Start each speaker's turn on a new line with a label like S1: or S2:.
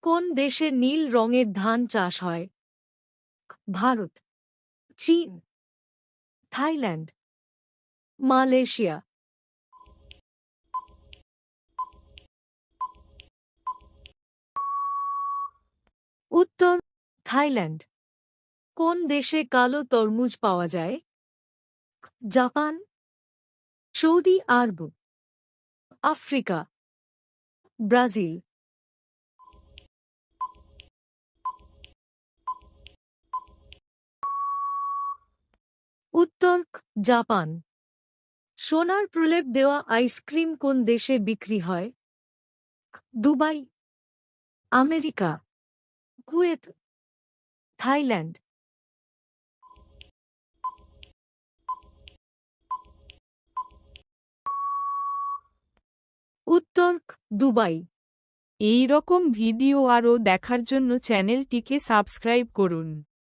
S1: কোন দেশে নীল রঙের ধান চাষ হয়? ভারত, চীন, থাইল্যান্ড, মালয়েশিয়া। উত্তর থাইল্যান্ড। কোন দেশে কালো তরমুজ পাওয়া যায়? জাপান, সৌদি আরব, আফ্রিকা, ব্রাজিল। উত্তর জাপান। সোনার প্রলেপ দেওয়া আইসক্রিম কোন দেশে বিক্রি হয়? Dubai, America, Kuwait, Thailand. উত্তর দুবাই।
S2: এই রকম ভিডিও আরও দেখার জন্য চ্যানেলটিকে সাবস্ক্রাইব করুন।